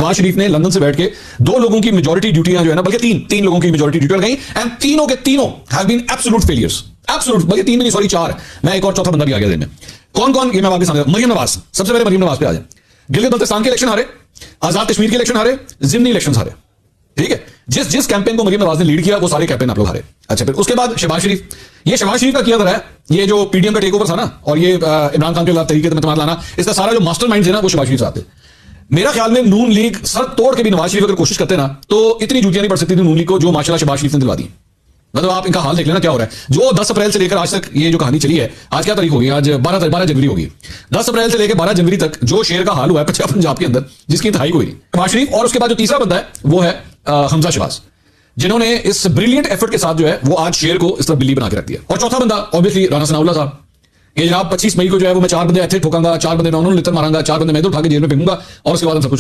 नवाज शरीफ ने लंदन से बैठ के 2 लोगों की मेजॉरिटी ड्यूटियां जो है ना, बल्कि तीन लोगों की मेजॉरिटी ड्यूटी लगाई, एंड तीनों के तीनों have been absolute failures. Absolute, बल्कि 3 भी नहीं, सॉरी 4। मैं एक और चौथा बंदा भी आ गया दिन में। कौन कौन, ये मैं आगे सामने, मरियम नवाज। सबसे पहले मरियम नवाज पे आ जाए। गिलगित बल्तिस्तान के इलेक्शन हारे, आजाद कश्मीर के इलेक्शन हारे, जिमनी इलेक्शन हारे। ठीक है, जिस कैंपेन को मरियम नवाज ने लीड किया वो सारे कैंपेन आप लोग हारे। अच्छा, फिर उसके बाद शहबाज शरीफ। ये शहबाज शरीफ का किया था ये जो पीडीएम का टेक ओवर था ना, और ये इमरान खान के तरीके से तमाम लाना, इसका सारा जो मास्टरमाइंड है ना, वो शहबाज शरीफ साहब थे। मेरा ख्याल में नून लीग सर तोड़ के भी नवाज शरीफ अगर कोशिश करते ना, तो इतनी जूतियां नहीं पड़ सकती थी नून लीग को, जो माशाल्लाह शहबाज शरीफ ने दिलवा दी। मतलब आप इनका हाल देख लेना क्या हो रहा है। जो 10 अप्रैल से लेकर आज तक ये जो कहानी चली है, आज क्या तारीख होगी, आज 12 जनवरी होगी। 10 अप्रैल से लेकर 12 जनवरी तक जो शेर का हाल हुआ है पंजाब के अंदर, जिसकी इंतहाई हुई नवाज शरीफ। और उसके बाद जो तीसरा बंदा है वो है हमजा शहबाज, जिन्होंने इस ब्रिलियंट एफर्ट के साथ जो है वो आज शेर को इस तरह बिल्ली बना के रख दिया। और चौथा बंदा ऑब्वियसली राणा सनाउल्लाह साहब, ये जनाब 25 मई को जो है वो मैं 4 बंदे ऐसे ठोकांगा, 4 बंदे मैं उन्होंने लितर मारूंगा, 4 बंदे मैं इधर उठा के जेल में फेंकूंगा, और उसके बाद हम सब कुछ